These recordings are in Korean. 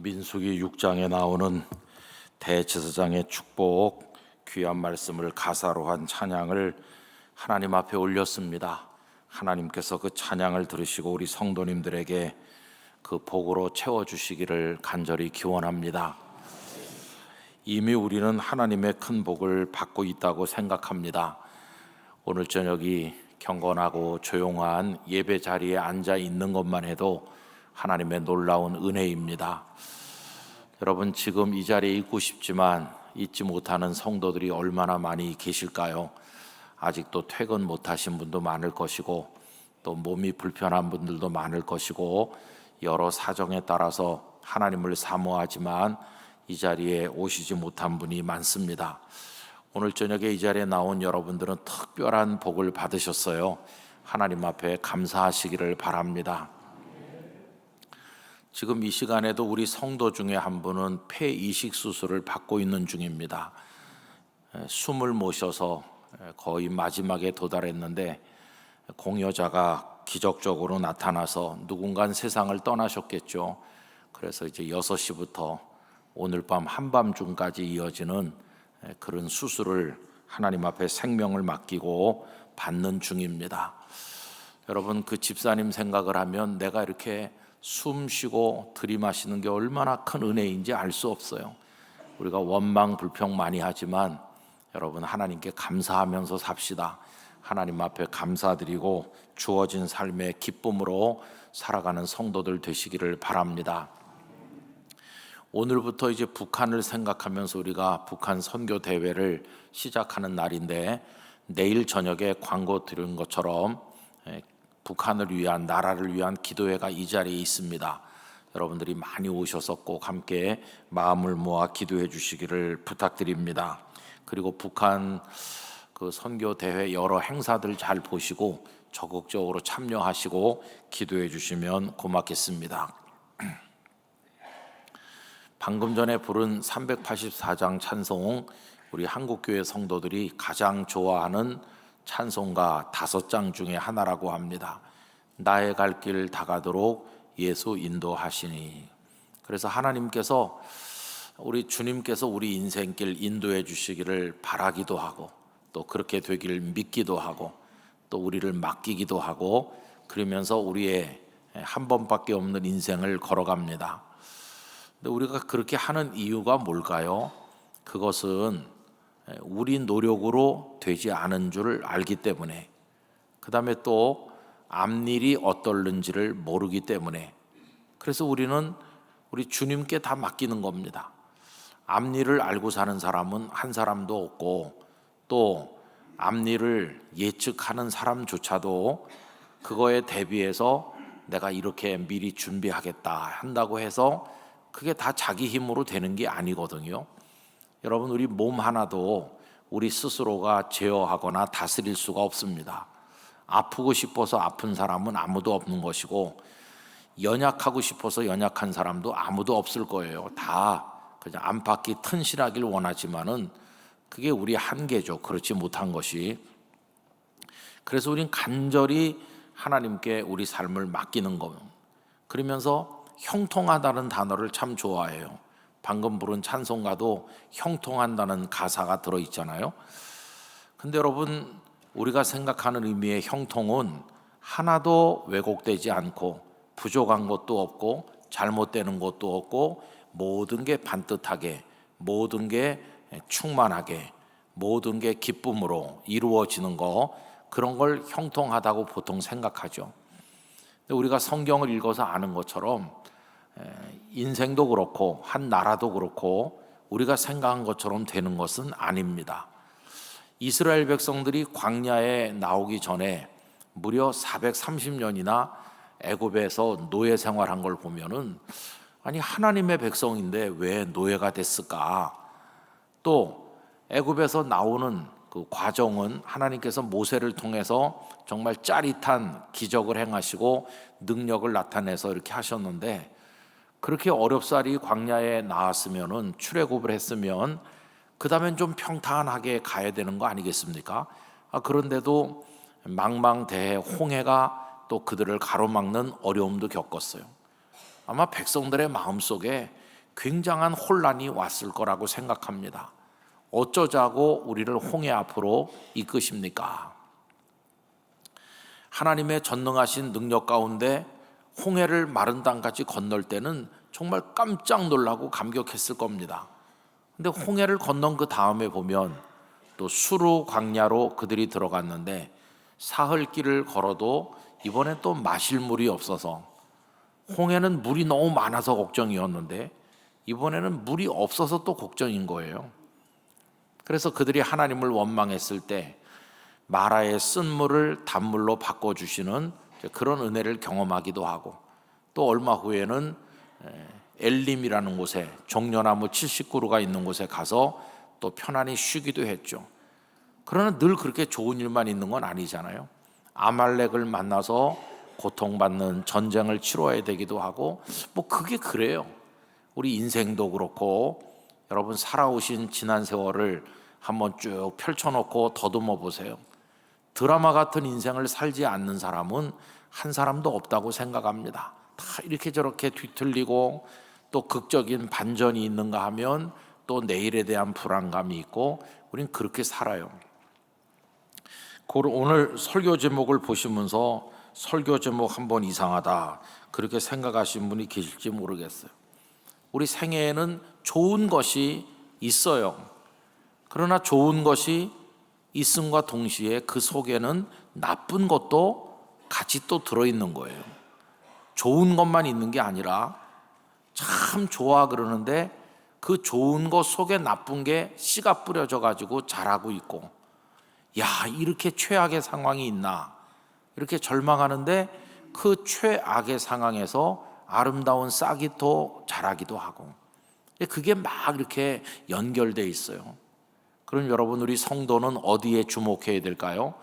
민수기 6장에 나오는 대제사장의 축복, 귀한 말씀을 가사로 한 찬양을 하나님 앞에 올렸습니다. 하나님께서 그 찬양을 들으시고 우리 성도님들에게 그 복으로 채워주시기를 간절히 기원합니다. 이미 우리는 하나님의 큰 복을 받고 있다고 생각합니다. 오늘 저녁이 경건하고 조용한 예배 자리에 앉아 있는 것만 해도 하나님의 놀라운 은혜입니다. 여러분, 지금 이 자리에 있고 싶지만 있지 못하는 성도들이 얼마나 많이 계실까요? 아직도 퇴근 못하신 분도 많을 것이고, 또 몸이 불편한 분들도 많을 것이고, 여러 사정에 따라서 하나님을 사모하지만 이 자리에 오시지 못한 분이 많습니다. 오늘 저녁에 이 자리에 나온 여러분들은 특별한 복을 받으셨어요. 하나님 앞에 감사하시기를 바랍니다. 지금 이 시간에도 우리 성도 중에 한 분은 폐 이식 수술을 받고 있는 중입니다. 숨을 못 쉬어서 거의 마지막에 도달했는데 공여자가 기적적으로 나타나서 누군가 세상을 떠나셨겠죠. 그래서 이제 6시부터 오늘 밤 한밤중까지 이어지는 그런 수술을 하나님 앞에 생명을 맡기고 받는 중입니다. 여러분, 그 집사님 생각을 하면 내가 이렇게 숨 쉬고 들이마시는 게 얼마나 큰 은혜인지 알 수 없어요. 우리가 원망 불평 많이 하지만 여러분, 하나님께 감사하면서 삽시다. 하나님 앞에 감사드리고 주어진 삶의 기쁨으로 살아가는 성도들 되시기를 바랍니다. 오늘부터 이제 북한을 생각하면서 우리가 북한 선교 대회를 시작하는 날인데, 내일 저녁에 광고 드린 것처럼 북한을 위한, 나라를 위한 기도회가 이 자리에 있습니다. 여러분들이 많이 오셔서 꼭 함께 마음을 모아 기도해 주시기를 부탁드립니다. 그리고 북한 그 선교 대회 여러 행사들 잘 보시고 적극적으로 참여하시고 기도해 주시면 고맙겠습니다. 방금 전에 부른 384장 찬송, 우리 한국교회 성도들이 가장 좋아하는 찬송가 5장 중에 하나라고 합니다. 나의 갈 길 다가도록 예수 인도하시니. 그래서 하나님께서, 우리 주님께서 우리 인생길 인도해 주시기를 바라기도 하고, 또 그렇게 되기를 믿기도 하고, 또 우리를 맡기기도 하고, 그러면서 우리의 한 번밖에 없는 인생을 걸어갑니다. 근데 우리가 그렇게 하는 이유가 뭘까요? 그것은 우리 노력으로 되지 않은 줄 알기 때문에, 그 다음에 또 앞일이 어떨는지를 모르기 때문에, 그래서 우리는 우리 주님께 다 맡기는 겁니다. 앞일을 알고 사는 사람은 한 사람도 없고, 또 앞일을 예측하는 사람조차도 그거에 대비해서 내가 이렇게 미리 준비하겠다 한다고 해서 그게 다 자기 힘으로 되는 게 아니거든요. 여러분, 우리 몸 하나도 우리 스스로가 제어하거나 다스릴 수가 없습니다. 아프고 싶어서 아픈 사람은 아무도 없는 것이고, 연약하고 싶어서 연약한 사람도 아무도 없을 거예요. 다 그냥 안팎이 튼실하길 원하지만은 그게 우리 한계죠. 그렇지 못한 것이. 그래서 우린 간절히 하나님께 우리 삶을 맡기는 겁니다. 그러면서 형통하다는 단어를 참 좋아해요. 방금 부른 찬송가도 형통한다는 가사가 들어있잖아요. 근데 여러분, 우리가 생각하는 의미의 형통은 하나도 왜곡되지 않고, 부족한 것도 없고, 잘못되는 것도 없고, 모든 게 반듯하게, 모든 게 충만하게, 모든 게 기쁨으로 이루어지는 거, 그런 걸 형통하다고 보통 생각하죠. 근데 우리가 성경을 읽어서 아는 것처럼 인생도 그렇고 한 나라도 그렇고 우리가 생각한 것처럼 되는 것은 아닙니다. 이스라엘 백성들이 광야에 나오기 전에 무려 430년이나 애굽에서 노예 생활한 걸 보면은, 아니, 하나님의 백성인데 왜 노예가 됐을까? 또 애굽에서 나오는 그 과정은 하나님께서 모세를 통해서 정말 짜릿한 기적을 행하시고 능력을 나타내서 이렇게 하셨는데, 그렇게 어렵사리 광야에 나왔으면은, 출애굽을 했으면 그 다음엔 좀 평탄하게 가야 되는 거 아니겠습니까? 그런데도 망망대해 홍해가 또 그들을 가로막는 어려움도 겪었어요. 아마 백성들의 마음속에 굉장한 혼란이 왔을 거라고 생각합니다. 어쩌자고 우리를 홍해 앞으로 이끄십니까? 하나님의 전능하신 능력 가운데 홍해를 마른 땅같이 건널 때는 정말 깜짝 놀라고 감격했을 겁니다. 근데 홍해를 건넌 그 다음에 보면 또 수르 광야로 그들이 들어갔는데 사흘길을 걸어도 이번엔 또 마실 물이 없어서, 홍해는 물이 너무 많아서 걱정이었는데 이번에는 물이 없어서 또 걱정인 거예요. 그래서 그들이 하나님을 원망했을 때 마라의 쓴물을 단물로 바꿔주시는 그런 은혜를 경험하기도 하고, 또 얼마 후에는 엘림이라는 곳에 종려나무 70그루가 있는 곳에 가서 또 편안히 쉬기도 했죠. 그러나 늘 그렇게 좋은 일만 있는 건 아니잖아요. 아말렉을 만나서 고통받는 전쟁을 치러야 되기도 하고, 뭐 그게 그래요. 우리 인생도 그렇고, 여러분 살아오신 지난 세월을 한번 쭉 펼쳐놓고 더듬어 보세요. 드라마 같은 인생을 살지 않는 사람은 한 사람도 없다고 생각합니다. 다 이렇게 저렇게 뒤틀리고 또 극적인 반전이 있는가 하면 또 내일에 대한 불안감이 있고, 우린 그렇게 살아요. 오늘 설교 제목을 보시면서 설교 제목 한번 이상하다 그렇게 생각하신 분이 계실지 모르겠어요. 우리 생애에는 좋은 것이 있어요. 그러나 좋은 것이 있음과 동시에 그 속에는 나쁜 것도 같이 또 들어있는 거예요. 좋은 것만 있는 게 아니라 참 좋아 그러는데 그 좋은 것 속에 나쁜 게 씨가 뿌려져 가지고 자라고 있고, 야, 이렇게 최악의 상황이 있나 이렇게 절망하는데 그 최악의 상황에서 아름다운 싹이 또 자라기도 하고, 그게 막 이렇게 연결돼 있어요. 그럼 여러분, 우리 성도는 어디에 주목해야 될까요?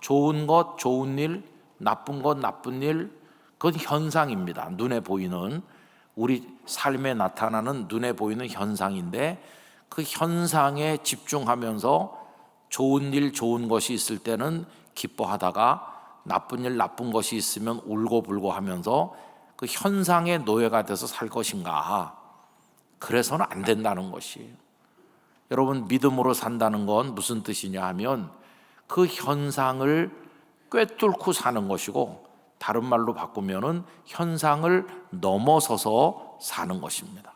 좋은 것, 좋은 일, 나쁜 것, 나쁜 일, 그건 현상입니다. 눈에 보이는, 우리 삶에 나타나는 눈에 보이는 현상인데, 그 현상에 집중하면서 좋은 일, 좋은 것이 있을 때는 기뻐하다가 나쁜 일, 나쁜 것이 있으면 울고불고 하면서 그 현상의 노예가 돼서 살 것인가? 그래서는 안 된다는 것이에요. 여러분, 믿음으로 산다는 건 무슨 뜻이냐 하면 그 현상을 꿰뚫고 사는 것이고, 다른 말로 바꾸면은 현상을 넘어서서 사는 것입니다.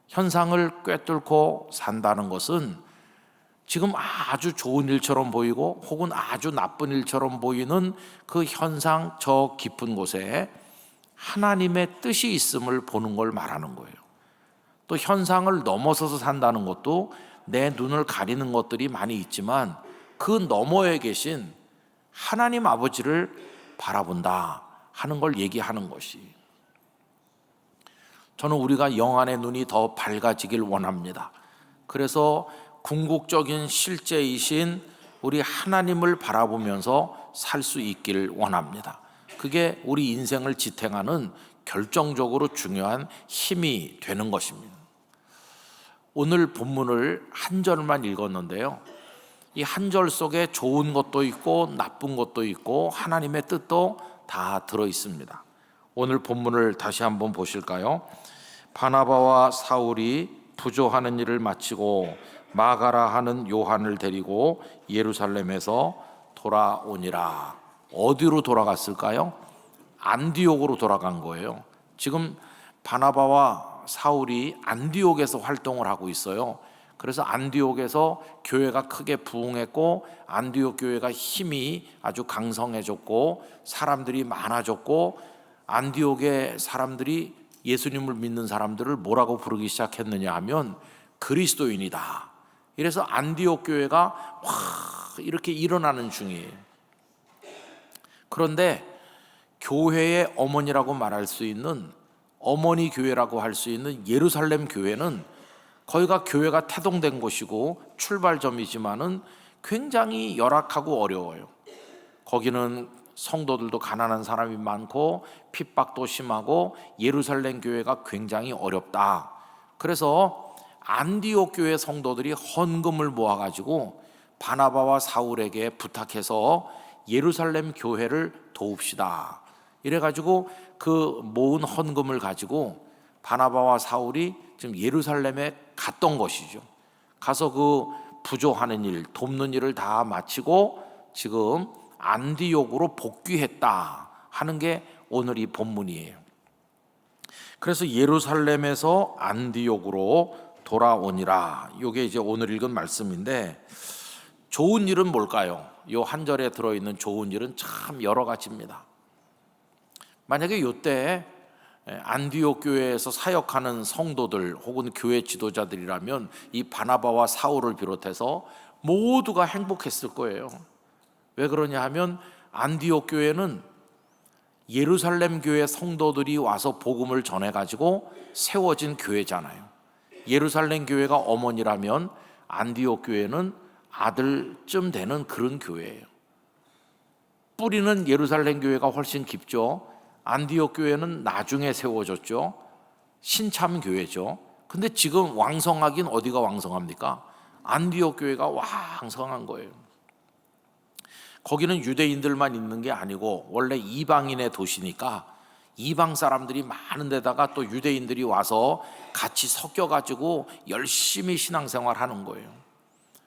현상을 꿰뚫고 산다는 것은 지금 아주 좋은 일처럼 보이고 혹은 아주 나쁜 일처럼 보이는 그 현상 저 깊은 곳에 하나님의 뜻이 있음을 보는 걸 말하는 거예요. 또 현상을 넘어서서 산다는 것도 내 눈을 가리는 것들이 많이 있지만 그 너머에 계신 하나님 아버지를 바라본다 하는 걸 얘기하는 것이, 저는 우리가 영안의 눈이 더 밝아지길 원합니다. 그래서 궁극적인 실제이신 우리 하나님을 바라보면서 살 수 있기를 원합니다. 그게 우리 인생을 지탱하는 결정적으로 중요한 힘이 되는 것입니다. 오늘 본문을 한 절만 읽었는데요, 이 한 절 속에 좋은 것도 있고 나쁜 것도 있고 하나님의 뜻도 다 들어 있습니다. 오늘 본문을 다시 한번 보실까요? 바나바와 사울이 부조하는 일을 마치고 마가라 하는 요한을 데리고 예루살렘에서 돌아오니라. 어디로 돌아갔을까요? 안디옥으로 돌아간 거예요. 지금 바나바와 사울이 안디옥에서 활동을 하고 있어요. 그래서 안디옥에서 교회가 크게 부흥했고, 안디옥 교회가 힘이 아주 강성해졌고 사람들이 많아졌고, 안디옥의 사람들이 예수님을 믿는 사람들을 뭐라고 부르기 시작했느냐 하면 그리스도인이다. 이래서 안디옥 교회가 이렇게 일어나는 중이에요. 그런데 교회의 어머니라고 말할 수 있는, 어머니 교회라고 할 수 있는 예루살렘 교회는 거기가 교회가 태동된 곳이고 출발점이지만은 굉장히 열악하고 어려워요. 거기는 성도들도 가난한 사람이 많고 핍박도 심하고 예루살렘 교회가 굉장히 어렵다. 그래서 안디옥 교회 성도들이 헌금을 모아가지고 바나바와 사울에게 부탁해서 예루살렘 교회를 도웁시다. 이래가지고 그 모은 헌금을 가지고 바나바와 사울이 지금 예루살렘에 갔던 것이죠. 가서 그 부조하는 일, 돕는 일을 다 마치고 지금 안디옥으로 복귀했다 하는 게 오늘 이 본문이에요. 그래서 예루살렘에서 안디옥으로 돌아오니라. 이게 이제 오늘 읽은 말씀인데, 좋은 일은 뭘까요? 이 한 절에 들어있는 좋은 일은 참 여러 가지입니다. 만약에 이때 안디옥 교회에서 사역하는 성도들 혹은 교회 지도자들이라면 이 바나바와 사울을 비롯해서 모두가 행복했을 거예요. 왜 그러냐 하면 안디옥 교회는 예루살렘 교회 성도들이 와서 복음을 전해가지고 세워진 교회잖아요. 예루살렘 교회가 어머니라면 안디옥 교회는 아들쯤 되는 그런 교회예요. 뿌리는 예루살렘 교회가 훨씬 깊죠. 안디옥 교회는 나중에 세워졌죠. 신참 교회죠. 근데 지금 왕성하긴 어디가 왕성합니까? 안디옥 교회가 왕성한 거예요. 거기는 유대인들만 있는 게 아니고 원래 이방인의 도시니까 이방 사람들이 많은 데다가 또 유대인들이 와서 같이 섞여가지고 열심히 신앙생활 하는 거예요.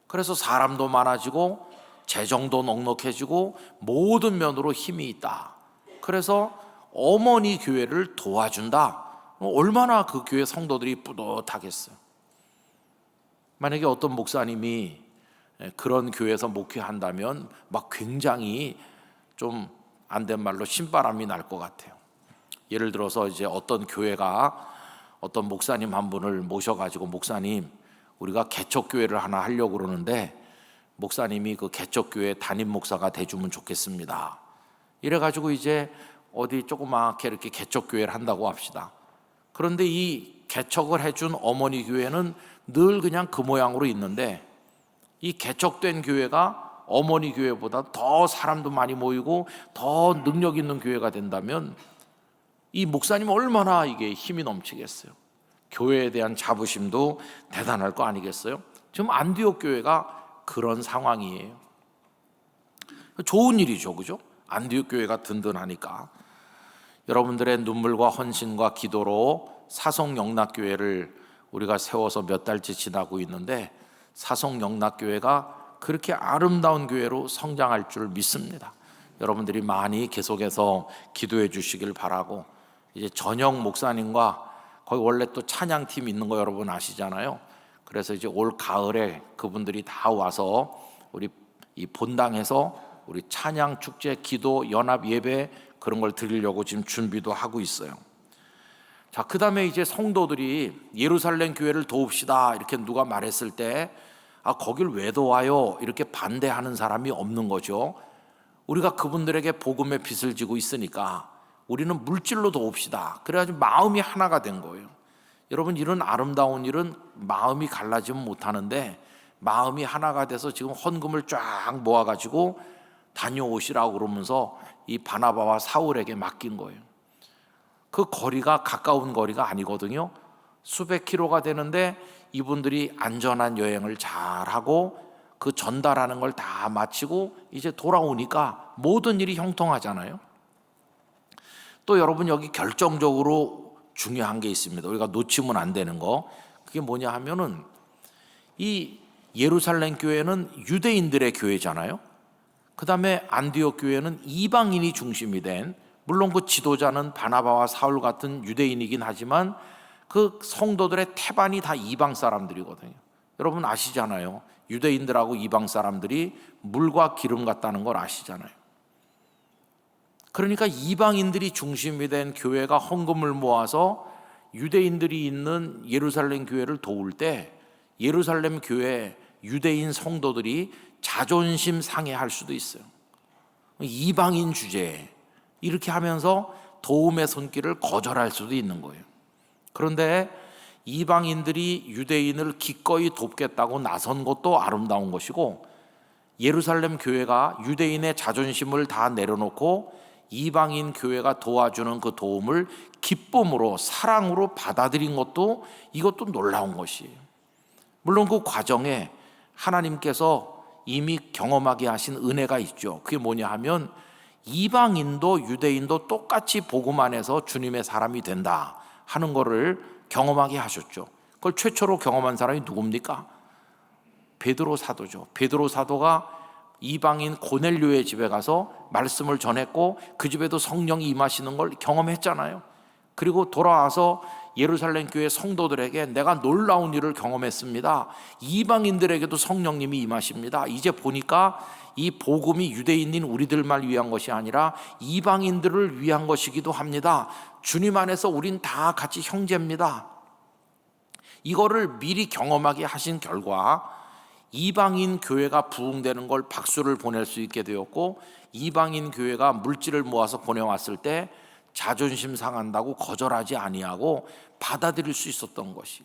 그래서 사람도 많아지고 재정도 넉넉해지고 모든 면으로 힘이 있다. 그래서 어머니 교회를 도와준다. 얼마나 그 교회 성도들이 뿌듯하겠어요. 만약에 어떤 목사님이 그런 교회에서 목회한다면 막 굉장히 좀 안 된 말로 신바람이 날 것 같아요. 예를 들어서 이제 어떤 교회가 어떤 목사님 한 분을 모셔가지고, 목사님 우리가 개척교회를 하나 하려고 그러는데 목사님이 그 개척교회 담임 목사가 돼주면 좋겠습니다. 이래가지고 이제 어디 조그맣게 이렇게 개척교회를 한다고 합시다. 그런데 이 개척을 해준 어머니 교회는 늘 그냥 그 모양으로 있는데, 이 개척된 교회가 어머니 교회보다 더 사람도 많이 모이고 더 능력 있는 교회가 된다면 이 목사님 얼마나 이게 힘이 넘치겠어요. 교회에 대한 자부심도 대단할 거 아니겠어요? 지금 안디옥 교회가 그런 상황이에요. 좋은 일이죠, 그죠? 안디옥 교회가 든든하니까. 여러분들의 눈물과 헌신과 기도로 사송영락교회를 우리가 세워서 몇 달째 지나고 있는데, 사송영락교회가 그렇게 아름다운 교회로 성장할 줄 믿습니다. 여러분들이 많이 계속해서 기도해 주시길 바라고, 이제 전영 목사님과 거기 원래 또 찬양팀 있는 거 여러분 아시잖아요. 그래서 이제 올 가을에 그분들이 다 와서 우리 이 본당에서 우리 찬양 축제, 기도, 연합 예배 그런 걸 드리려고 지금 준비도 하고 있어요. 자, 그 다음에 이제 성도들이 예루살렘 교회를 도웁시다 이렇게 누가 말했을 때, 거길 왜 도와요? 이렇게 반대하는 사람이 없는 거죠. 우리가 그분들에게 복음의 빚을 지고 있으니까 우리는 물질로 도웁시다. 그래가지고 마음이 하나가 된 거예요. 여러분, 이런 아름다운 일은 마음이 갈라지면 못하는데, 마음이 하나가 돼서 지금 헌금을 쫙 모아가지고 다녀오시라고 그러면서 이 바나바와 사울에게 맡긴 거예요. 그 거리가 가까운 거리가 아니거든요. 수백 킬로가 되는데 이분들이 안전한 여행을 잘하고 그 전달하는 걸 다 마치고 이제 돌아오니까 모든 일이 형통하잖아요. 또 여러분, 여기 결정적으로 중요한 게 있습니다. 우리가 놓치면 안 되는 거. 그게 뭐냐 하면은, 이 예루살렘 교회는 유대인들의 교회잖아요. 그 다음에 안디옥 교회는 이방인이 중심이 된, 물론 그 지도자는 바나바와 사울 같은 유대인이긴 하지만 그 성도들의 태반이 다 이방 사람들이거든요. 여러분 아시잖아요. 유대인들하고 이방 사람들이 물과 기름 같다는 걸 아시잖아요. 그러니까 이방인들이 중심이 된 교회가 헌금을 모아서 유대인들이 있는 예루살렘 교회를 도울 때, 예루살렘 교회 유대인 성도들이 자존심 상해할 수도 있어요. 이방인 주제 이렇게 하면서 도움의 손길을 거절할 수도 있는 거예요. 그런데 이방인들이 유대인을 기꺼이 돕겠다고 나선 것도 아름다운 것이고, 예루살렘 교회가 유대인의 자존심을 다 내려놓고 이방인 교회가 도와주는 그 도움을 기쁨으로, 사랑으로 받아들인 것도, 이것도 놀라운 것이에요. 물론 그 과정에 하나님께서 이미 경험하게 하신 은혜가 있죠. 그게 뭐냐 하면, 이방인도 유대인도 똑같이 복음 안에서 주님의 사람이 된다 하는 것을 경험하게 하셨죠. 그걸 최초로 경험한 사람이 누굽니까? 베드로 사도죠. 베드로 사도가 이방인 고넬료의 집에 가서 말씀을 전했고 그 집에도 성령이 임하시는 걸 경험했잖아요. 그리고 돌아와서 예루살렘 교회 성도들에게 내가 놀라운 일을 경험했습니다. 이방인들에게도 성령님이 임하십니다. 이제 보니까 이 복음이 유대인인 우리들만 위한 것이 아니라 이방인들을 위한 것이기도 합니다. 주님 안에서 우린 다 같이 형제입니다. 이거를 미리 경험하게 하신 결과 이방인 교회가 부흥되는 걸 박수를 보낼 수 있게 되었고, 이방인 교회가 물질을 모아서 보내왔을 때 자존심 상한다고 거절하지 아니하고 받아들일 수 있었던 것이.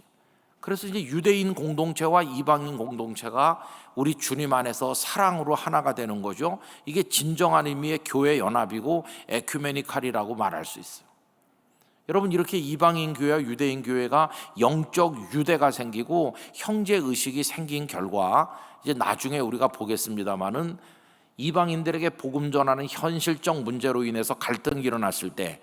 그래서 이제 유대인 공동체와 이방인 공동체가 우리 주님 안에서 사랑으로 하나가 되는 거죠. 이게 진정한 의미의 교회 연합이고 에큐메니칼이라고 말할 수 있어요. 여러분, 이렇게 이방인 교회와 유대인 교회가 영적 유대가 생기고 형제 의식이 생긴 결과 이제 나중에 우리가 보겠습니다마는 이방인들에게 복음 전하는 현실적 문제로 인해서 갈등이 일어났을 때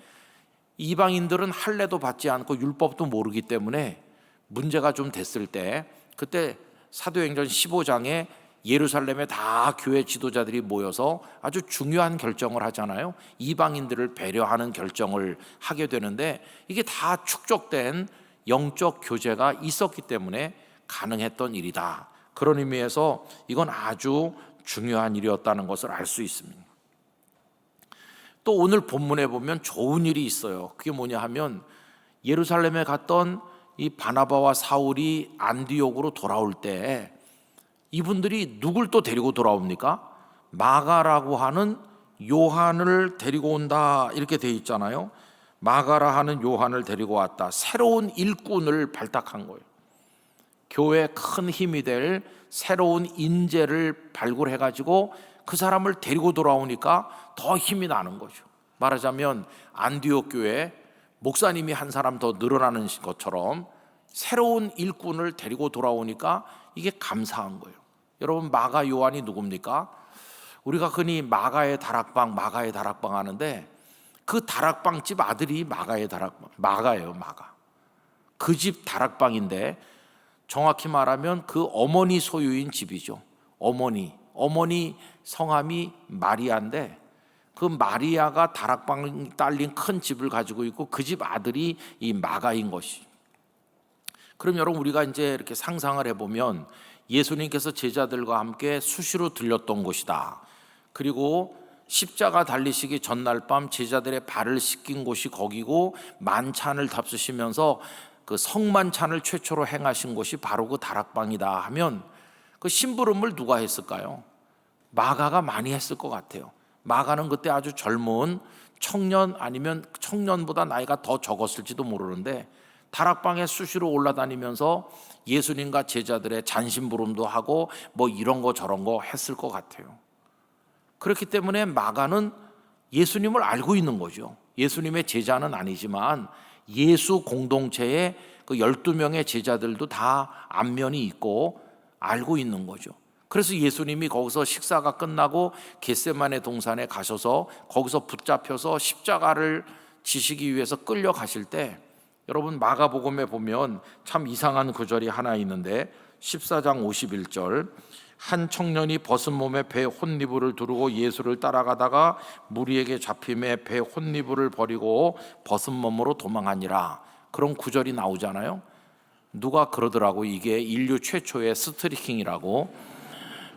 이방인들은 할례도 받지 않고 율법도 모르기 때문에 문제가 좀 됐을 때, 그때 사도행전 15장에 예루살렘에 다 교회 지도자들이 모여서 아주 중요한 결정을 하잖아요. 이방인들을 배려하는 결정을 하게 되는데 이게 다 축적된 영적 교제가 있었기 때문에 가능했던 일이다. 그런 의미에서 이건 아주 중요한 일이었다는 것을 알 수 있습니다. 또 오늘 본문에 보면 좋은 일이 있어요. 그게 뭐냐 하면 예루살렘에 갔던 이 바나바와 사울이 안디옥으로 돌아올 때 이분들이 누굴 또 데리고 돌아옵니까? 마가라고 하는 요한을 데리고 온다 이렇게 돼 있잖아요. 마가라 하는 요한을 데리고 왔다. 새로운 일꾼을 발탁한 거예요. 교회에 큰 힘이 될 새로운 인재를 발굴해가지고 그 사람을 데리고 돌아오니까 더 힘이 나는 거죠. 말하자면 안디옥 교회에 목사님이 한 사람 더 늘어나는 것처럼 새로운 일꾼을 데리고 돌아오니까 이게 감사한 거예요. 여러분, 마가 요한이 누굽니까? 우리가 흔히 마가의 다락방 하는데 그 다락방집 아들이 마가예요. 마가. 그 집 다락방인데 정확히 말하면 그 어머니 소유인 집이죠. 어머니 성함이 마리아인데 그 마리아가 다락방 딸린 큰 집을 가지고 있고 그 집 아들이 이 마가인 것이. 그럼 여러분, 우리가 이제 이렇게 상상을 해보면 예수님께서 제자들과 함께 수시로 들렸던 곳이다. 그리고 십자가 달리시기 전날 밤 제자들의 발을 씻긴 곳이 거기고 만찬을 답쓰시면서 그 성만찬을 최초로 행하신 곳이 바로 그 다락방이다 하면 그 심부름을 누가 했을까요? 마가가 많이 했을 것 같아요. 마가는 그때 아주 젊은 청년, 아니면 청년보다 나이가 더 적었을지도 모르는데 다락방에 수시로 올라다니면서 예수님과 제자들의 잔심부름도 하고 뭐 이런 거 저런 거 했을 것 같아요. 그렇기 때문에 마가는 예수님을 알고 있는 거죠. 예수님의 제자는 아니지만 예수 공동체의 그 12명의 제자들도 다 안면이 있고 알고 있는 거죠. 그래서 예수님이 거기서 식사가 끝나고 겟세마네 동산에 가셔서 거기서 붙잡혀서 십자가를 지시기 위해서 끌려가실 때, 여러분, 마가복음에 보면 참 이상한 구절이 하나 있는데 14장 51절, 한 청년이 벗은 몸에 배 혼니부를 두르고 예수를 따라가다가 무리에게 잡힘에 배 혼니부를 버리고 벗은 몸으로 도망하니라. 그런 구절이 나오잖아요. 누가 그러더라고, 이게 인류 최초의 스트리킹이라고.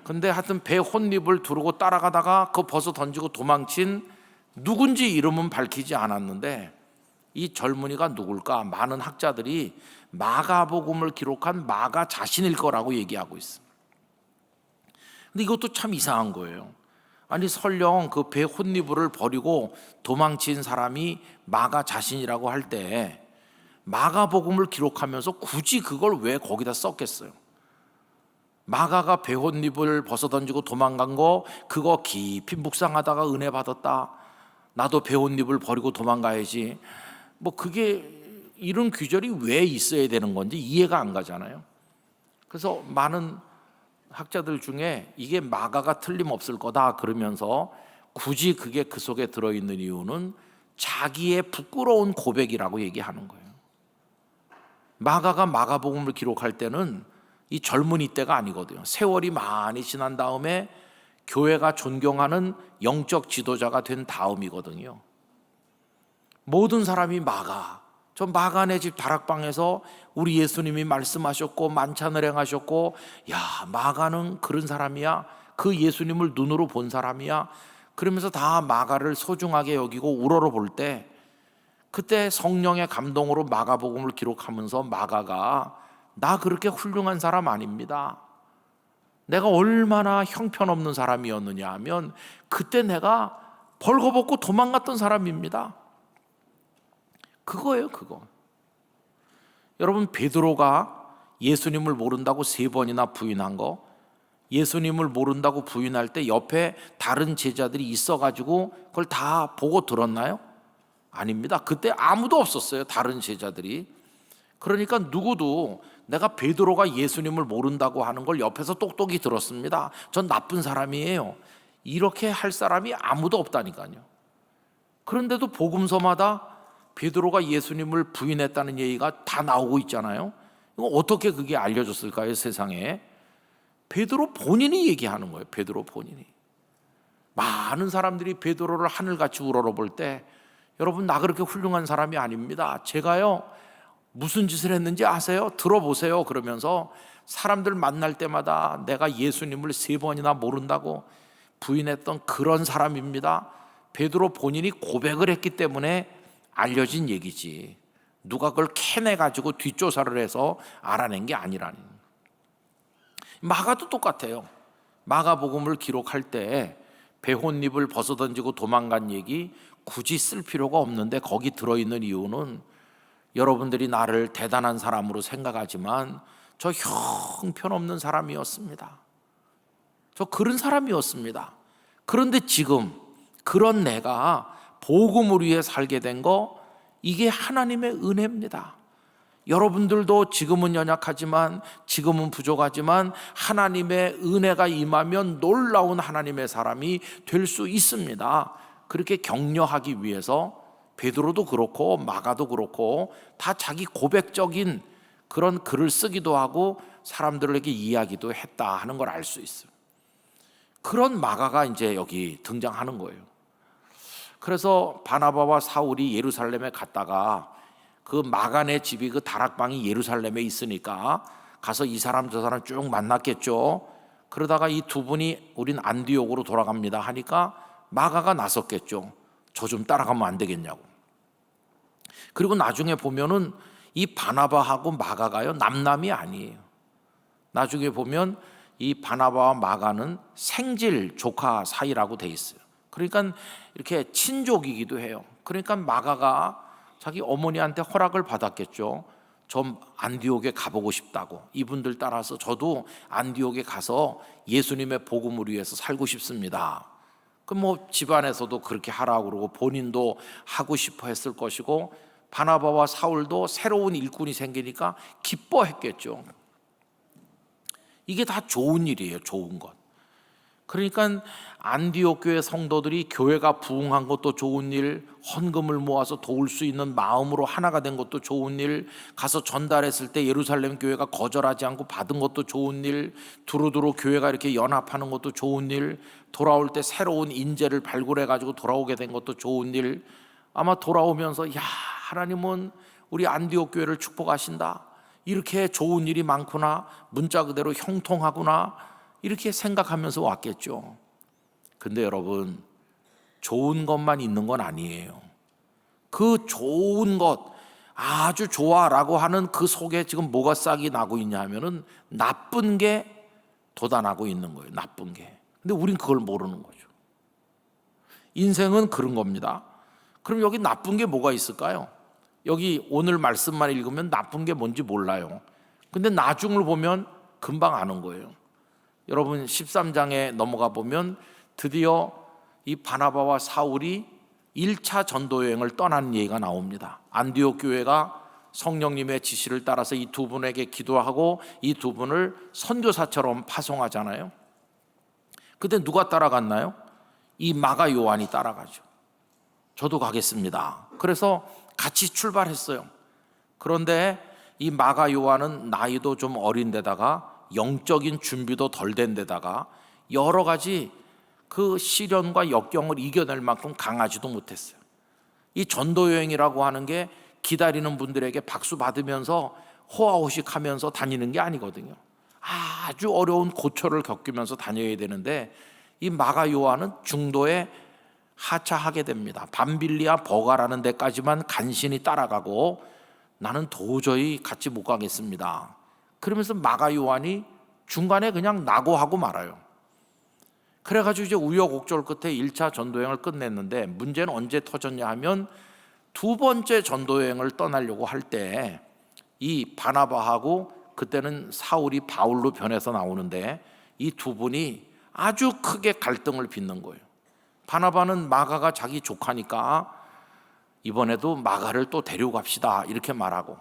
근데 하여튼 배 혼잎을 두르고 따라가다가 그 벗어 던지고 도망친 누군지 이름은 밝히지 않았는데 이 젊은이가 누굴까? 많은 학자들이 마가복음을 기록한 마가 자신일 거라고 얘기하고 있습니다. 근데 이것도 참 이상한 거예요. 아니, 설령 그 배 혼니부를 버리고 도망친 사람이 마가 자신이라고 할 때 마가복음을 기록하면서 굳이 그걸 왜 거기다 썼겠어요? 마가가 배 혼잎을 벗어던지고 도망간 거 그거 깊이 묵상하다가 은혜 받았다. 나도 배 혼잎을 버리고 도망가야지. 뭐 그게 이런 규절이 왜 있어야 되는 건지 이해가 안 가잖아요. 그래서 많은 학자들 중에 이게 마가가 틀림없을 거다 그러면서 굳이 그게 그 속에 들어있는 이유는 자기의 부끄러운 고백이라고 얘기하는 거예요. 마가가 마가복음을 기록할 때는 이 젊은이 때가 아니거든요. 세월이 많이 지난 다음에 교회가 존경하는 영적 지도자가 된 다음이거든요. 모든 사람이 저 마가네 집 다락방에서 우리 예수님이 말씀하셨고 만찬을 행하셨고, 야, 마가는 그런 사람이야, 그 예수님을 눈으로 본 사람이야, 그러면서 다 마가를 소중하게 여기고 우러러 볼 때, 그때 성령의 감동으로 마가복음을 기록하면서 마가가 나 그렇게 훌륭한 사람 아닙니다, 내가 얼마나 형편없는 사람이었느냐 하면 그때 내가 벌거벗고 도망갔던 사람입니다, 그거예요, 그거. 여러분, 베드로가 예수님을 모른다고 3번이나 부인한 거, 예수님을 모른다고 부인할 때 옆에 다른 제자들이 있어가지고 그걸 다 보고 들었나요? 아닙니다. 그때 아무도 없었어요, 다른 제자들이. 그러니까 누구도 내가 베드로가 예수님을 모른다고 하는 걸 옆에서 똑똑히 들었습니다, 전 나쁜 사람이에요, 이렇게 할 사람이 아무도 없다니까요. 그런데도 복음서마다 베드로가 예수님을 부인했다는 얘기가 다 나오고 있잖아요. 이거 어떻게 그게 알려졌을까요, 세상에? 베드로 본인이 얘기하는 거예요, 베드로 본인이. 많은 사람들이 베드로를 하늘같이 우러러볼 때, 여러분, 나 그렇게 훌륭한 사람이 아닙니다, 제가요 무슨 짓을 했는지 아세요? 들어보세요. 그러면서 사람들 만날 때마다 내가 예수님을 3번이나 모른다고 부인했던 그런 사람입니다. 베드로 본인이 고백을 했기 때문에 알려진 얘기지, 누가 그걸 캐내가지고 뒷조사를 해서 알아낸 게 아니라는. 마가도 똑같아요. 마가복음을 기록할 때 배혼잎을 벗어던지고 도망간 얘기 굳이 쓸 필요가 없는데, 거기 들어있는 이유는 여러분들이 나를 대단한 사람으로 생각하지만 저 형편없는 사람이었습니다, 저 그런 사람이었습니다. 그런데 지금 그런 내가 복음을 위해 살게 된 거, 이게 하나님의 은혜입니다. 여러분들도 지금은 연약하지만, 지금은 부족하지만 하나님의 은혜가 임하면 놀라운 하나님의 사람이 될 수 있습니다. 그렇게 격려하기 위해서 베드로도 그렇고 마가도 그렇고 다 자기 고백적인 그런 글을 쓰기도 하고 사람들에게 이야기도 했다 하는 걸 알 수 있어요. 그런 마가가 이제 여기 등장하는 거예요. 그래서 바나바와 사울이 예루살렘에 갔다가 그 마가네 집이, 그 다락방이 예루살렘에 있으니까 가서 이 사람 저 사람 쭉 만났겠죠. 그러다가 이 두 분이 우린 안디옥으로 돌아갑니다 하니까 마가가 나섰겠죠. 저 좀 따라가면 안 되겠냐고. 그리고 나중에 보면은 이 바나바하고 마가가요 남남이 아니에요. 나중에 보면 이 바나바와 마가는 생질 조카 사이라고 돼 있어요. 그러니까 이렇게 친족이기도 해요. 그러니까 마가가 자기 어머니한테 허락을 받았겠죠. 좀 안디옥에 가보고 싶다고. 이분들 따라서 저도 안디옥에 가서 예수님의 복음을 위해서 살고 싶습니다. 그럼 뭐 집안에서도 그렇게 하라고 그러고 본인도 하고 싶어 했을 것이고, 바나바와 사울도 새로운 일꾼이 생기니까 기뻐했겠죠. 이게 다 좋은 일이에요, 좋은 것. 그러니까 안디옥 교회 성도들이 교회가 부흥한 것도 좋은 일, 헌금을 모아서 도울 수 있는 마음으로 하나가 된 것도 좋은 일, 가서 전달했을 때 예루살렘 교회가 거절하지 않고 받은 것도 좋은 일, 두루두루 교회가 이렇게 연합하는 것도 좋은 일, 돌아올 때 새로운 인재를 발굴해가지고 돌아오게 된 것도 좋은 일. 아마 돌아오면서 야, 하나님은 우리 안디옥 교회를 축복하신다, 이렇게 좋은 일이 많구나, 문자 그대로 형통하구나, 이렇게 생각하면서 왔겠죠. 근데 여러분, 좋은 것만 있는 건 아니에요. 그 좋은 것, 아주 좋아라고 하는 그 속에 지금 뭐가 싹이 나고 있냐 하면은 나쁜 게 돋아나고 있는 거예요, 나쁜 게. 근데 우린 그걸 모르는 거죠. 인생은 그런 겁니다. 그럼 여기 나쁜 게 뭐가 있을까요? 여기 오늘 말씀만 읽으면 나쁜 게 뭔지 몰라요. 근데 나중을 보면 금방 아는 거예요. 여러분 13장에 넘어가 보면 드디어 이 바나바와 사울이 1차 전도 여행을 떠나는 얘기가 나옵니다. 안디옥 교회가 성령님의 지시를 따라서 이 두 분에게 기도하고 이 두 분을 선교사처럼 파송하잖아요. 그때 누가 따라갔나요? 이 마가 요한이 따라가죠. 저도 가겠습니다. 그래서 같이 출발했어요. 그런데 이 마가 요한은 나이도 좀 어린 데다가 영적인 준비도 덜 된 데다가 여러 가지 그 시련과 역경을 이겨낼 만큼 강하지도 못했어요. 이 전도 여행이라고 하는 게 기다리는 분들에게 박수 받으면서 호화호식하면서 다니는 게 아니거든요. 아주 어려운 고초를 겪으면서 다녀야 되는데 이 마가 요한은 중도에 하차하게 됩니다. 밤빌리아 버가라는 데까지만 간신히 따라가고 나는 도저히 같이 못 가겠습니다. 그러면서 마가 요한이 중간에 그냥 낙오하고 말아요. 그래가지고 이제 우여곡절 끝에 1차 전도여행을 끝냈는데 문제는 언제 터졌냐 하면 두 번째 전도여행을 떠나려고 할 때 이 바나바하고 그때는 사울이 바울로 변해서 나오는데 이 두 분이 아주 크게 갈등을 빚는 거예요. 바나바는 마가가 자기 조카니까 이번에도 마가를 또 데려갑시다 이렇게 말하고,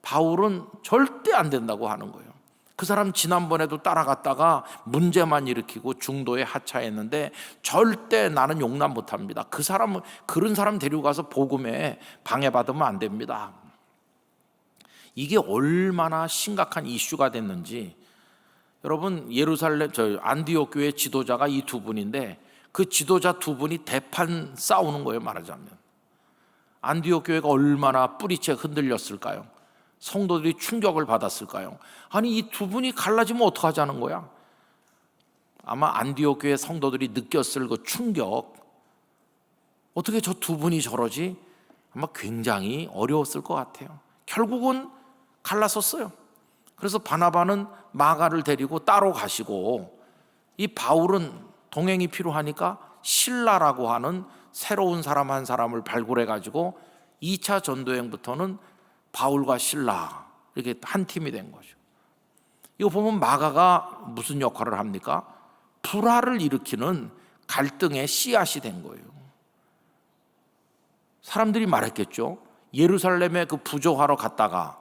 바울은 절대 안 된다고 하는 거예요. 그 사람 지난번에도 따라갔다가 문제만 일으키고 중도에 하차했는데 절대 나는 용납 못합니다. 그 사람은 그런 사람 데리고 가서 복음에 방해받으면 안 됩니다. 이게 얼마나 심각한 이슈가 됐는지, 여러분 예루살렘 안디옥 교회 지도자가 이 두 분인데 그 지도자 두 분이 대판 싸우는 거예요. 말하자면 안디옥 교회가 얼마나 뿌리채 흔들렸을까요? 성도들이 충격을 받았을까요? 아니 이 두 분이 갈라지면 어떡하자는 거야? 아마 안디옥 교회 성도들이 느꼈을 그 충격, 어떻게 저 두 분이 저러지? 아마 굉장히 어려웠을 것 같아요. 결국은 갈라섰어요. 그래서 바나바는 마가를 데리고 따로 가시고 이 바울은 동행이 필요하니까 실라라고 하는 새로운 사람 한 사람을 발굴해 가지고 2차 전도여행부터는 바울과 실라 이렇게 한 팀이 된 거죠. 이거 보면 마가가 무슨 역할을 합니까? 불화를 일으키는 갈등의 씨앗이 된 거예요. 사람들이 말했겠죠. 예루살렘에 그 부조하러 갔다가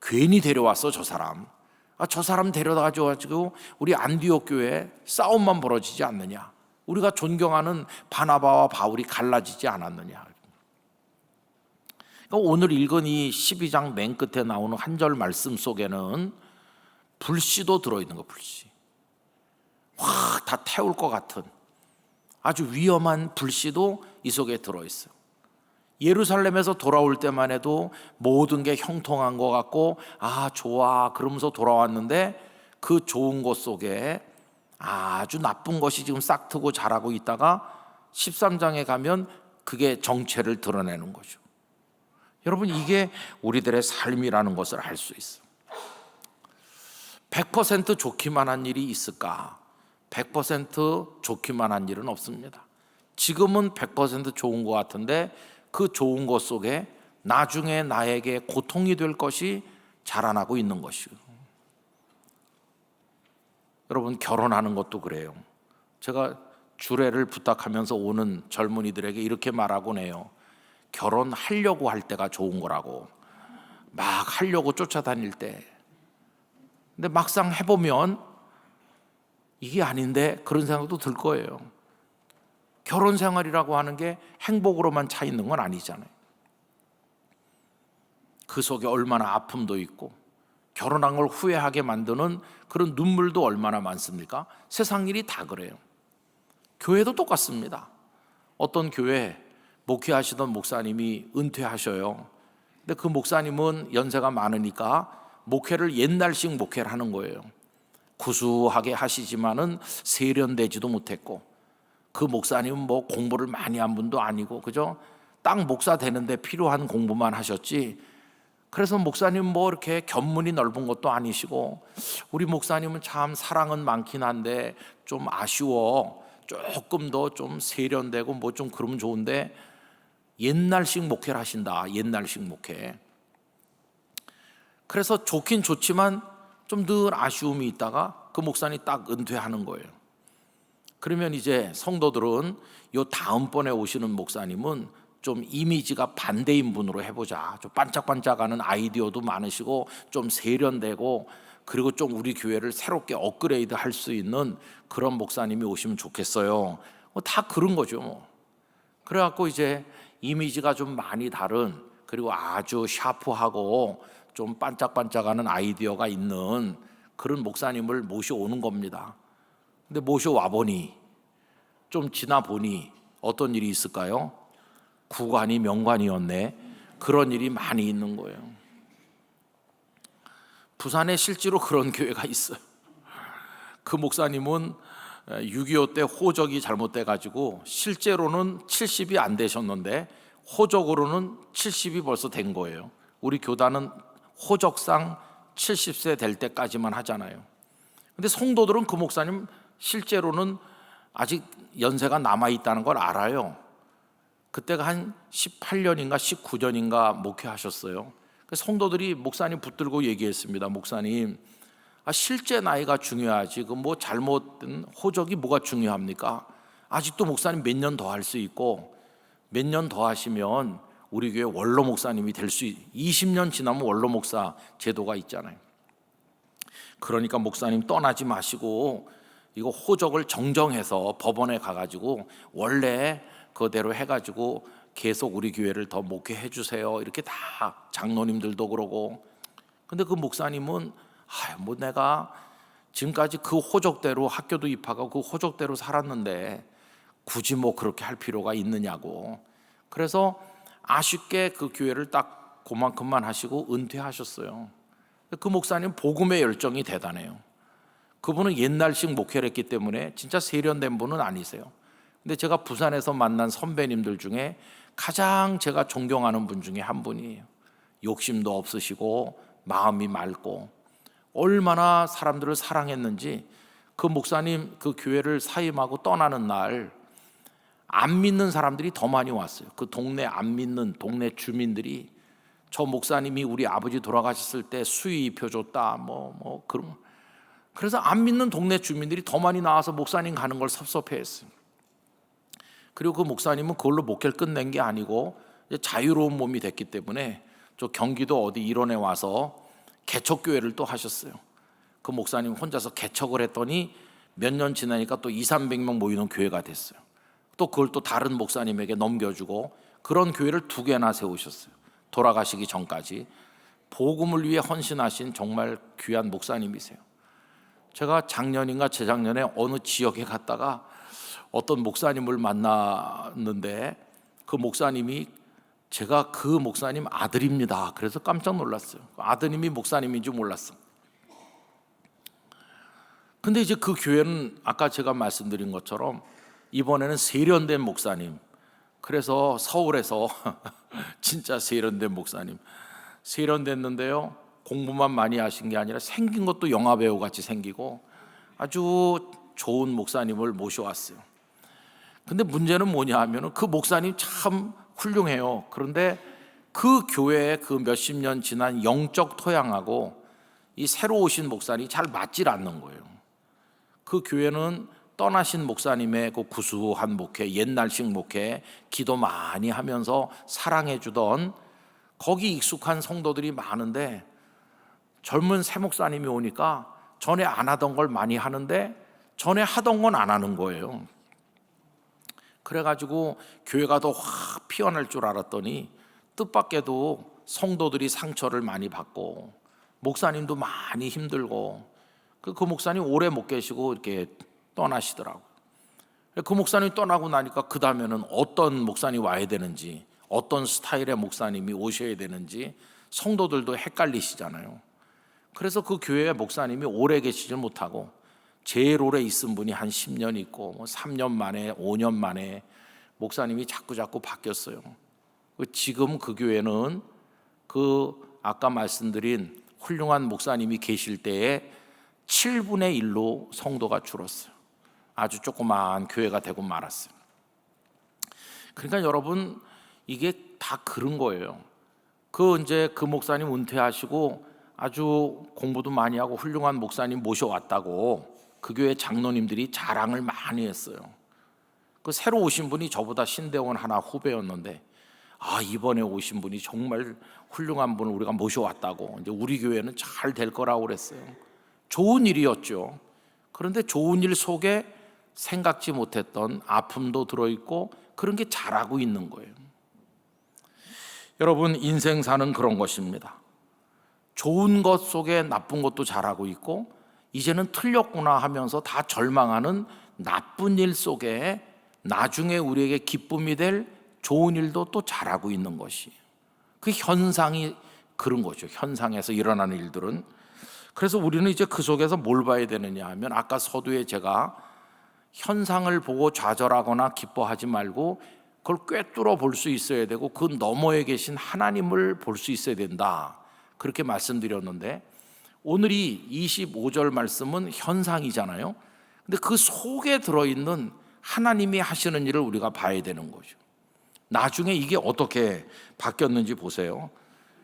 괜히 데려왔어 저 사람. 저 사람 데려다가지고 우리 안디옥 교회에 싸움만 벌어지지 않느냐, 우리가 존경하는 바나바와 바울이 갈라지지 않았느냐. 그러니까 오늘 읽은 이 12장 맨 끝에 나오는 한 절 말씀 속에는 불씨도 들어있는 거. 불씨 확 다 태울 것 같은 아주 위험한 불씨도 이 속에 들어있어요. 예루살렘에서 돌아올 때만 해도 모든 게 형통한 것 같고 좋아 그러면서 돌아왔는데 그 좋은 것 속에 아주 나쁜 것이 지금 싹트고 자라고 있다가 13장에 가면 그게 정체를 드러내는 거죠. 여러분 이게 우리들의 삶이라는 것을 알 수 있어요. 100% 좋기만 한 일이 있을까? 100% 좋기만 한 일은 없습니다. 지금은 100% 좋은 것 같은데 그 좋은 것 속에 나중에 나에게 고통이 될 것이 자라나고 있는 것이고, 여러분 결혼하는 것도 그래요. 제가 주례를 부탁하면서 오는 젊은이들에게 이렇게 말하곤 해요. 결혼하려고 할 때가 좋은 거라고. 막 하려고 쫓아다닐 때. 근데 막상 해보면 이게 아닌데 그런 생각도 들 거예요. 결혼 생활이라고 하는 게 행복으로만 차 있는 건 아니잖아요. 그 속에 얼마나 아픔도 있고 결혼한 걸 후회하게 만드는 그런 눈물도 얼마나 많습니까? 세상 일이 다 그래요. 교회도 똑같습니다. 어떤 교회 목회하시던 목사님이 은퇴하셔요. 근데 그 목사님은 연세가 많으니까 목회를 옛날식 목회를 하는 거예요. 구수하게 하시지만은 세련되지도 못했고, 그 목사님은 뭐 공부를 많이 한 분도 아니고 그죠? 딱 목사 되는데 필요한 공부만 하셨지. 그래서 목사님 뭐 이렇게 견문이 넓은 것도 아니시고, 우리 목사님은 참 사랑은 많긴 한데 좀 아쉬워. 조금 더 좀 세련되고 뭐 좀 그러면 좋은데 옛날식 목회를 하신다. 옛날식 목회. 그래서 좋긴 좋지만 좀 늘 아쉬움이 있다가 그 목사님이 딱 은퇴하는 거예요. 그러면 이제 성도들은 요 다음번에 오시는 목사님은 좀 이미지가 반대인 분으로 해보자. 좀 반짝반짝하는 아이디어도 많으시고 좀 세련되고 그리고 좀 우리 교회를 새롭게 업그레이드 할 수 있는 그런 목사님이 오시면 좋겠어요. 다 그런 거죠. 그래갖고 이제 이미지가 좀 많이 다른, 그리고 아주 샤프하고 좀 반짝반짝하는 아이디어가 있는 그런 목사님을 모셔오는 겁니다. 근데 모셔와 보니 좀 지나 보니 어떤 일이 있을까요? 구관이 명관이었네. 그런 일이 많이 있는 거예요. 부산에 실제로 그런 교회가 있어요. 그 목사님은 6.25 때 호적이 잘못돼 가지고 실제로는 70이 안 되셨는데 호적으로는 70이 벌써 된 거예요. 우리 교단은 호적상 70세 될 때까지만 하잖아요. 근데 성도들은 그 목사님 실제로는 아직 연세가 남아있다는 걸 알아요. 그때가 한 18년인가 19년인가 목회하셨어요. 성도들이 목사님 붙들고 얘기했습니다. 목사님, 실제 나이가 중요하지 그 뭐 잘못된 호적이 뭐가 중요합니까? 아직도 목사님 몇 년 더 할 수 있고 몇 년 더 하시면 우리 교회 원로 목사님이 될 수 20년 지나면 원로 목사 제도가 있잖아요. 그러니까 목사님 떠나지 마시고 이거 호적을 정정해서 법원에 가가지고 원래 그대로 해가지고 계속 우리 교회를 더 목회해 주세요. 이렇게 다 장로님들도 그러고. 근데 그 목사님은 뭐 내가 지금까지 그 호적대로 학교도 입학하고 그 호적대로 살았는데 굳이 뭐 그렇게 할 필요가 있느냐고. 그래서 아쉽게 그 교회를 딱 그만큼만 하시고 은퇴하셨어요. 그 목사님 복음의 열정이 대단해요. 그분은 옛날식 목회를 했기 때문에 진짜 세련된 분은 아니세요. 근데 제가 부산에서 만난 선배님들 중에 가장 제가 존경하는 분 중에 한 분이에요. 욕심도 없으시고 마음이 맑고 얼마나 사람들을 사랑했는지. 그 목사님 그 교회를 사임하고 떠나는 날 안 믿는 사람들이 더 많이 왔어요. 그 동네 안 믿는 동네 주민들이 저 목사님이 우리 아버지 돌아가셨을 때 수의 입혀줬다 그런. 그래서 안 믿는 동네 주민들이 더 많이 나와서 목사님 가는 걸 섭섭해했어요. 그리고 그 목사님은 그걸로 목회를 끝낸 게 아니고 이제 자유로운 몸이 됐기 때문에 저 경기도 어디 일원에 와서 개척교회를 또 하셨어요. 그 목사님 혼자서 개척을 했더니 몇 년 지나니까 또 200~300명 모이는 교회가 됐어요. 또 그걸 또 다른 목사님에게 넘겨주고 그런 교회를 2개나 세우셨어요. 돌아가시기 전까지. 복음을 위해 헌신하신 정말 귀한 목사님이세요. 제가 작년인가 재작년에 어느 지역에 갔다가 어떤 목사님을 만났는데 그 목사님이 제가 그 목사님 아들입니다. 그래서 깜짝 놀랐어요. 아드님이 목사님인 줄 몰랐어요. 근데 이제 그 교회는 아까 제가 말씀드린 것처럼 이번에는 세련된 목사님. 그래서 서울에서 진짜 세련된 목사님. 세련됐는데요, 공부만 많이 하신 게 아니라 생긴 것도 영화배우 같이 생기고 아주 좋은 목사님을 모셔왔어요. 근데 문제는 뭐냐 하면 그 목사님 참 훌륭해요. 그런데 그 교회의 그 몇십 년 지난 영적 토양하고 이 새로 오신 목사님이 잘 맞질 않는 거예요. 그 교회는 떠나신 목사님의 그 구수한 목회, 옛날식 목회, 기도 많이 하면서 사랑해 주던 거기 익숙한 성도들이 많은데 젊은 새 목사님이 오니까 전에 안 하던 걸 많이 하는데 전에 하던 건 안 하는 거예요. 그래가지고 교회가 더 확 피어날 줄 알았더니 뜻밖에도 성도들이 상처를 많이 받고 목사님도 많이 힘들고 그 목사님 오래 못 계시고 이렇게 떠나시더라고. 그 목사님이 떠나고 나니까 그 다음에는 어떤 목사님이 와야 되는지, 어떤 스타일의 목사님이 오셔야 되는지 성도들도 헷갈리시잖아요. 그래서 그 교회의 목사님이 오래 계시지 못하고 제일 오래 있은 분이 한 10년 있고 3년 만에 5년 만에 목사님이 자꾸 바뀌었어요. 지금 그 교회는 그 아까 말씀드린 훌륭한 목사님이 계실 때에 7분의 1로 성도가 줄었어요. 아주 조그마한 교회가 되고 말았어요. 그러니까 여러분 이게 다 그런 거예요. 이제 그 목사님 은퇴하시고 아주 공부도 많이 하고 훌륭한 목사님 모셔왔다고 그 교회 장로님들이 자랑을 많이 했어요. 그 새로 오신 분이 저보다 신대원 하나 후배였는데 이번에 오신 분이 정말 훌륭한 분을 우리가 모셔왔다고 이제 우리 교회는 잘 될 거라고 그랬어요. 좋은 일이었죠. 그런데 좋은 일 속에 생각지 못했던 아픔도 들어있고 그런 게 자라고 있는 거예요. 여러분 인생 사는 그런 것입니다. 좋은 것 속에 나쁜 것도 잘하고 있고, 이제는 틀렸구나 하면서 다 절망하는 나쁜 일 속에 나중에 우리에게 기쁨이 될 좋은 일도 또 잘하고 있는 것이, 그 현상이 그런 거죠. 현상에서 일어나는 일들은. 그래서 우리는 이제 그 속에서 뭘 봐야 되느냐 하면, 아까 서두에 제가 현상을 보고 좌절하거나 기뻐하지 말고 그걸 꿰뚫어 볼 수 있어야 되고, 그 너머에 계신 하나님을 볼 수 있어야 된다, 그렇게 말씀드렸는데, 오늘이 25절 말씀은 현상이잖아요. 근데 그 속에 들어있는 하나님이 하시는 일을 우리가 봐야 되는 거죠. 나중에 이게 어떻게 바뀌었는지 보세요.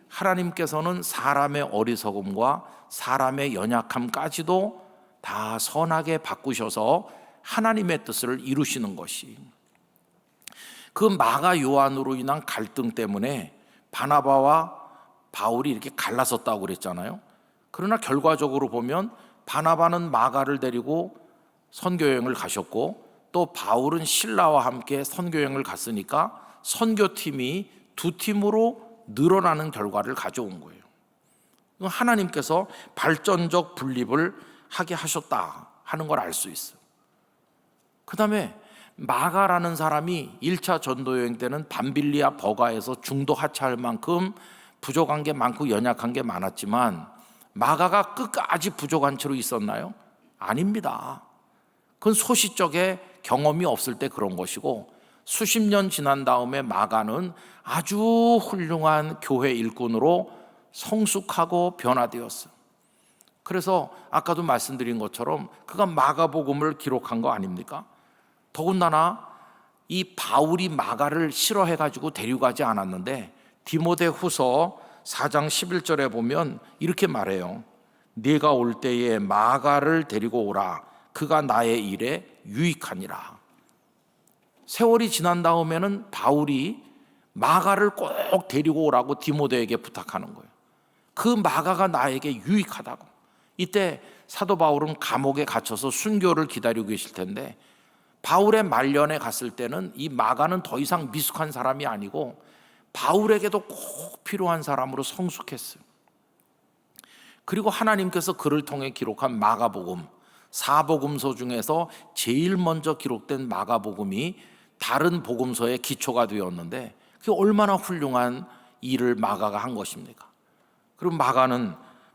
하나님께서는 사람의 어리석음과 사람의 연약함까지도 다 선하게 바꾸셔서 하나님의 뜻을 이루시는 것이, 그 마가 요한으로 인한 갈등 때문에 바나바와 바울이 이렇게 갈라섰다고 그랬잖아요. 그러나 결과적으로 보면 바나바는 마가를 데리고 선교여행을 가셨고, 또 바울은 실라와 함께 선교여행을 갔으니까 선교팀이 두 팀으로 늘어나는 결과를 가져온 거예요. 하나님께서 발전적 분립을 하게 하셨다 하는 걸 알 수 있어요. 그 다음에 마가라는 사람이 1차 전도여행 때는 밤빌리아 버가에서 중도 하차할 만큼 부족한 게 많고 연약한 게 많았지만, 마가가 끝까지 부족한 채로 있었나요? 아닙니다. 그건 소시적에 경험이 없을 때 그런 것이고, 수십 년 지난 다음에 마가는 아주 훌륭한 교회 일꾼으로 성숙하고 변화되었어요. 그래서 아까도 말씀드린 것처럼 그가 마가복음을 기록한 거 아닙니까? 더군다나 이 바울이 마가를 싫어해가지고 데려가지 않았는데, 디모데후서 4장 11절에 보면 이렇게 말해요. 네가 올 때에 마가를 데리고 오라. 그가 나의 일에 유익하니라. 세월이 지난 다음에는 바울이 마가를 꼭 데리고 오라고 디모데에게 부탁하는 거예요. 그 마가가 나에게 유익하다고. 이때 사도 바울은 감옥에 갇혀서 순교를 기다리고 계실 텐데, 바울의 말년에 갔을 때는 이 마가는 더 이상 미숙한 사람이 아니고 바울에게도 꼭 필요한 사람으로 성숙했어요. 그리고 하나님께서 그를 통해 기록한 마가복음, 사복음서 중에서 제일 먼저 기록된 마가복음이 다른 복음서의 기초가 되었는데, 그게 얼마나 훌륭한 일을 마가가 한 것입니까? 그리고 마가는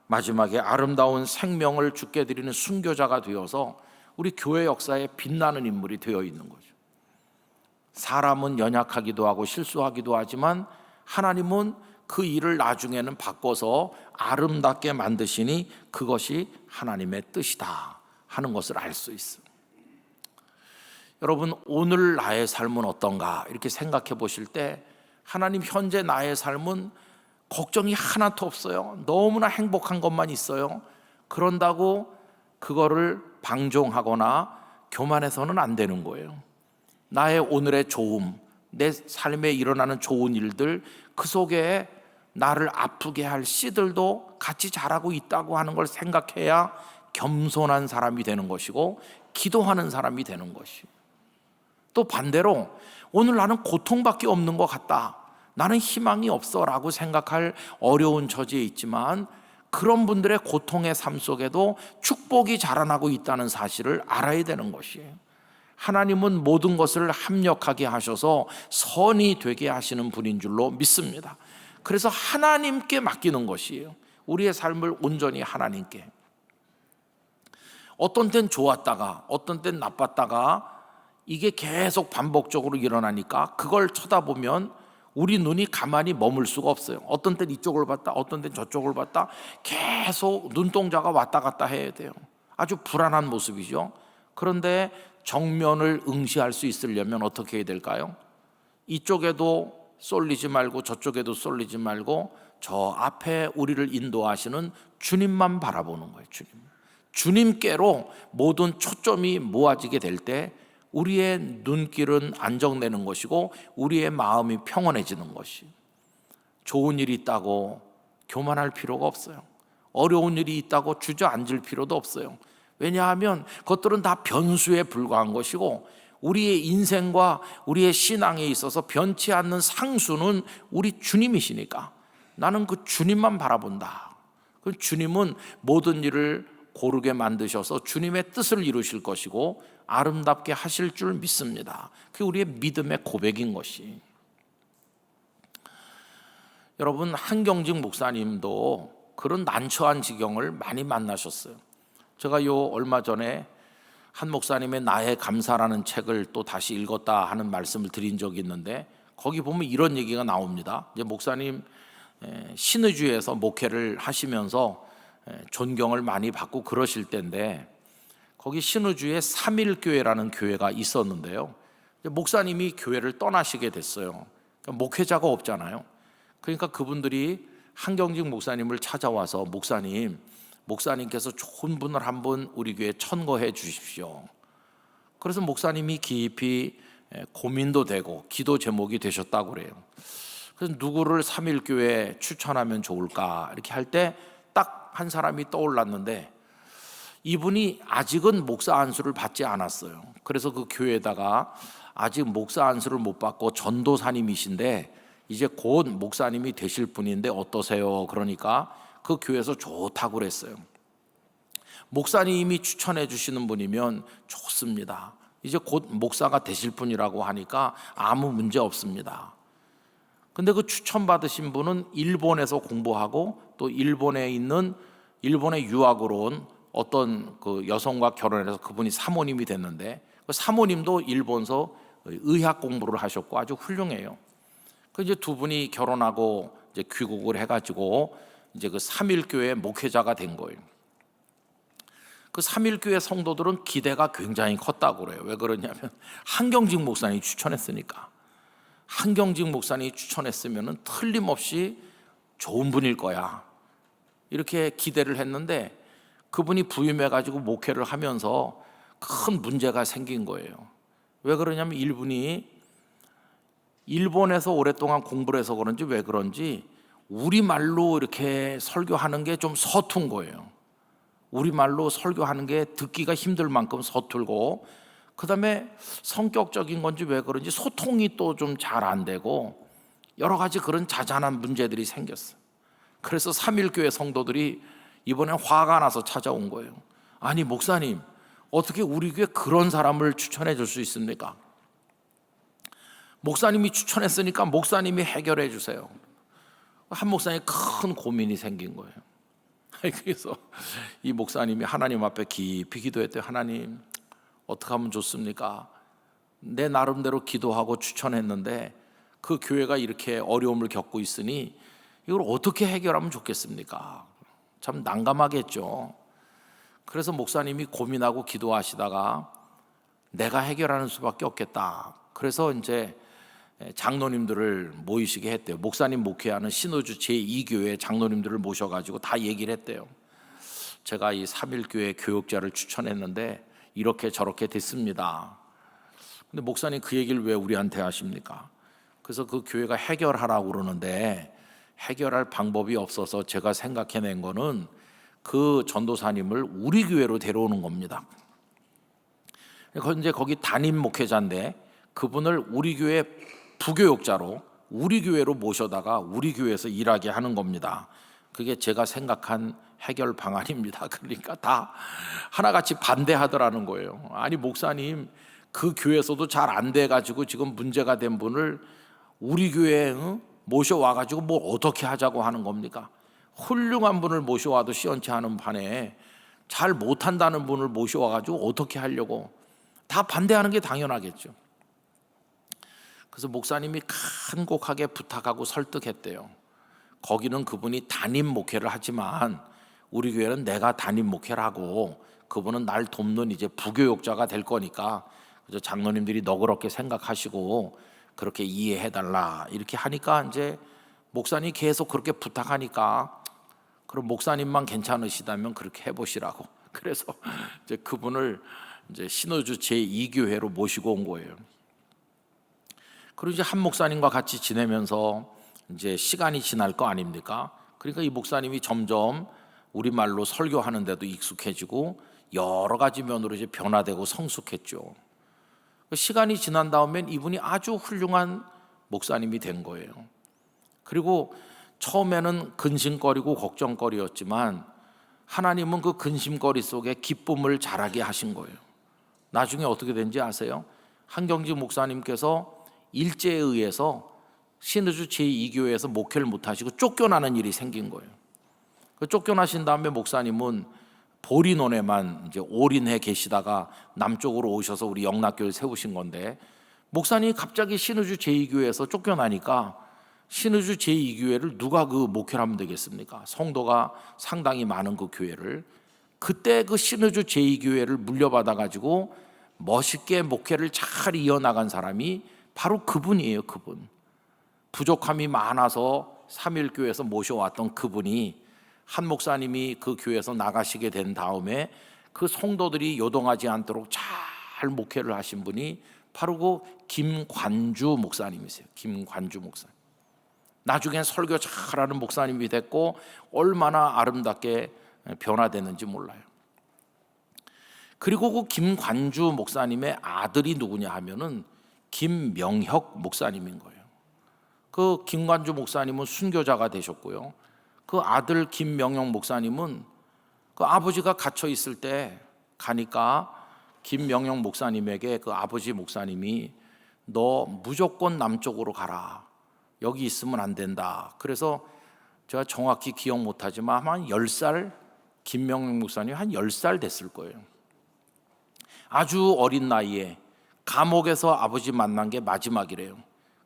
마지막에 아름다운 생명을 주께 드리는 순교자가 되어서 우리 교회 역사에 빛나는 인물이 되어 있는 거죠. 사람은 연약하기도 하고 실수하기도 하지만 하나님은 그 일을 나중에는 바꿔서 아름답게 만드시니 그것이 하나님의 뜻이다 하는 것을 알 수 있어요. 여러분, 오늘 나의 삶은 어떤가 이렇게 생각해 보실 때, 하나님 현재 나의 삶은 걱정이 하나도 없어요. 너무나 행복한 것만 있어요. 그런다고 그거를 방종하거나 교만해서는 안 되는 거예요. 나의 오늘의 좋음, 내 삶에 일어나는 좋은 일들, 그 속에 나를 아프게 할 씨들도 같이 자라고 있다고 하는 걸 생각해야 겸손한 사람이 되는 것이고 기도하는 사람이 되는 것이. 또 반대로 오늘 나는 고통밖에 없는 것 같다, 나는 희망이 없어 라고 생각할 어려운 처지에 있지만, 그런 분들의 고통의 삶 속에도 축복이 자라나고 있다는 사실을 알아야 되는 것이에요. 하나님은 모든 것을 합력하게 하셔서 선이 되게 하시는 분인 줄로 믿습니다. 그래서 하나님께 맡기는 것이에요. 우리의 삶을 온전히 하나님께. 어떤 땐 좋았다가 어떤 땐 나빴다가 이게 계속 반복적으로 일어나니까 그걸 쳐다보면 우리 눈이 가만히 머물 수가 없어요. 어떤 땐 이쪽을 봤다, 어떤 땐 저쪽을 봤다, 계속 눈동자가 왔다 갔다 해야 돼요. 아주 불안한 모습이죠. 그런데 정면을 응시할 수 있으려면 어떻게 해야 될까요? 이쪽에도 쏠리지 말고 저쪽에도 쏠리지 말고 저 앞에 우리를 인도하시는 주님만 바라보는 거예요. 주님께로 모든 초점이 모아지게 될 때 우리의 눈길은 안정되는 것이고 우리의 마음이 평온해지는 것이. 좋은 일이 있다고 교만할 필요가 없어요. 어려운 일이 있다고 주저앉을 필요도 없어요. 왜냐하면 그것들은 다 변수에 불과한 것이고 우리의 인생과 우리의 신앙에 있어서 변치 않는 상수는 우리 주님이시니까 나는 그 주님만 바라본다. 주님은 모든 일을 고르게 만드셔서 주님의 뜻을 이루실 것이고 아름답게 하실 줄 믿습니다. 그게 우리의 믿음의 고백인 것이. 여러분, 한경직 목사님도 그런 난처한 지경을 많이 만나셨어요. 제가 얼마 전에 한 목사님의 나의 감사라는 책을 또 다시 읽었다 하는 말씀을 드린 적이 있는데, 거기 보면 이런 얘기가 나옵니다. 이제 목사님 신의주에서 목회를 하시면서 존경을 많이 받고 그러실 때인데, 거기 신의주에 삼일교회라는 교회가 있었는데요, 목사님이 교회를 떠나시게 됐어요. 그러니까 목회자가 없잖아요. 그러니까 그분들이 한경직 목사님을 찾아와서 목사님께서 좋은 분을 한 분 우리 교회에 천거해 주십시오. 그래서 목사님이 깊이 고민도 되고 기도 제목이 되셨다고 그래요. 그래서 누구를 삼일교회에 추천하면 좋을까 이렇게 할 때 딱 한 사람이 떠올랐는데, 이분이 아직은 목사 안수를 받지 않았어요. 그래서 그 교회에다가 아직 목사 안수를 못 받고 전도사님이신데 이제 곧 목사님이 되실 분인데 어떠세요? 그러니까 그 교회에서 좋다고 그랬어요. 목사님이 추천해 주시는 분이면 좋습니다. 이제 곧 목사가 되실 분이라고 하니까 아무 문제 없습니다. 근데 그 추천받으신 분은 일본에서 공부하고 또 일본에 유학으로 온 어떤 그 여성과 결혼해서 그분이 사모님이 됐는데, 그 사모님도 일본서 의학 공부를 하셨고 아주 훌륭해요. 그 이제 두 분이 결혼하고 이제 귀국을 해가지고 이제 그 삼일교회 목회자가 된 거예요. 그 삼일교회 성도들은 기대가 굉장히 컸다고 그래요. 왜 그러냐면 한경직 목사님이 추천했으니까. 한경직 목사님이 추천했으면 틀림없이 좋은 분일 거야, 이렇게 기대를 했는데, 그분이 부임해가지고 목회를 하면서 큰 문제가 생긴 거예요. 왜 그러냐면 이분이 일본에서 오랫동안 공부를 해서 그런지 왜 그런지 우리말로 이렇게 설교하는 게 좀 서툰 거예요. 우리말로 설교하는 게 듣기가 힘들 만큼 서툴고, 그 다음에 성격적인 건지 왜 그런지 소통이 또 좀 잘 안 되고 여러 가지 그런 자잘한 문제들이 생겼어요. 그래서 삼일교회 성도들이 이번에 화가 나서 찾아온 거예요. 아니 목사님, 어떻게 우리 교회 그런 사람을 추천해 줄 수 있습니까? 목사님이 추천했으니까 목사님이 해결해 주세요. 한 목사님이 큰 고민이 생긴 거예요. 그래서 이 목사님이 하나님 앞에 깊이 기도했대요. 하나님, 어떻게 하면 좋습니까? 내 나름대로 기도하고 추천했는데 그 교회가 이렇게 어려움을 겪고 있으니 이걸 어떻게 해결하면 좋겠습니까? 참 난감하겠죠. 그래서 목사님이 고민하고 기도하시다가 내가 해결하는 수밖에 없겠다. 그래서 이제 장로님들을 모이시게 했대요. 목사님 목회하는 신의주 제2교회 장로님들을 모셔가지고 다 얘기를 했대요. 제가 이 삼일교회 교역자를 추천했는데 이렇게 저렇게 됐습니다. 근데 목사님 그 얘기를 왜 우리한테 하십니까? 그래서 그 교회가 해결하라고 그러는데 해결할 방법이 없어서 제가 생각해낸 거는 그 전도사님을 우리 교회로 데려오는 겁니다. 이제 거기 담임 목회자인데 그분을 우리 교회 부교역자로 우리 교회로 모셔다가 우리 교회에서 일하게 하는 겁니다. 그게 제가 생각한 해결 방안입니다. 그러니까 다 하나같이 반대하더라는 거예요. 아니 목사님, 그 교회에서도 잘 안 돼가지고 지금 문제가 된 분을 우리 교회에 모셔와가지고 뭘 어떻게 하자고 하는 겁니까? 훌륭한 분을 모셔와도 시원치 않은 판에 잘 못한다는 분을 모셔와가지고 어떻게 하려고, 다 반대하는 게 당연하겠죠. 그래서 목사님이 간곡하게 부탁하고 설득했대요. 거기는 그분이 담임 목회를 하지만 우리 교회는 내가 담임 목회를 하고 그분은 날 돕는 이제 부교역자가 될 거니까 그래서 장로님들이 너그럽게 생각하시고 그렇게 이해해달라 이렇게 하니까 이제 목사님이 계속 그렇게 부탁하니까 그럼 목사님만 괜찮으시다면 그렇게 해보시라고. 그래서 이제 그분을 이제 신의주 제2교회로 모시고 온 거예요. 그리고 이제 한 목사님과 같이 지내면서 이제 시간이 지날 거 아닙니까? 그러니까 이 목사님이 점점 우리말로 설교하는 데도 익숙해지고 여러 가지 면으로 이제 변화되고 성숙했죠. 시간이 지난 다음엔 이분이 아주 훌륭한 목사님이 된 거예요. 그리고 처음에는 근심거리고 걱정거리였지만 하나님은 그 근심거리 속에 기쁨을 자라게 하신 거예요. 나중에 어떻게 된지 아세요? 한경직 목사님께서 일제에 의해서 신의주 제2교회에서 목회를 못하시고 쫓겨나는 일이 생긴 거예요. 쫓겨나신 다음에 목사님은 보리논에만 이제 올인해 계시다가 남쪽으로 오셔서 우리 영락교회를 세우신 건데, 목사님이 갑자기 신의주 제2교회에서 쫓겨나니까 신의주 제2교회를 누가 그 목회를 하면 되겠습니까? 성도가 상당히 많은 그 교회를. 그때 그 신의주 제2교회를 물려받아 가지고 멋있게 목회를 잘 이어나간 사람이 바로 그분이에요. 그분. 부족함이 많아서 삼일교회에서 모셔왔던 그분이, 한 목사님이 그 교회에서 나가시게 된 다음에 그 성도들이 요동하지 않도록 잘 목회를 하신 분이 바로 그 김관주 목사님이세요. 김관주 목사님. 나중엔 설교 잘하는 목사님이 됐고 얼마나 아름답게 변화됐는지 몰라요. 그리고 그 김관주 목사님의 아들이 누구냐 하면은 김명혁 목사님인 거예요. 그 김관주 목사님은 순교자가 되셨고요. 그 아들 김명혁 목사님은 그 아버지가 갇혀 있을 때 가니까 김명혁 목사님에게 그 아버지 목사님이 너 무조건 남쪽으로 가라. 여기 있으면 안 된다. 그래서 제가 정확히 기억 못하지만 한 10살, 김명혁 목사님 한 10살 됐을 거예요. 아주 어린 나이에 감옥에서 아버지 만난 게 마지막이래요.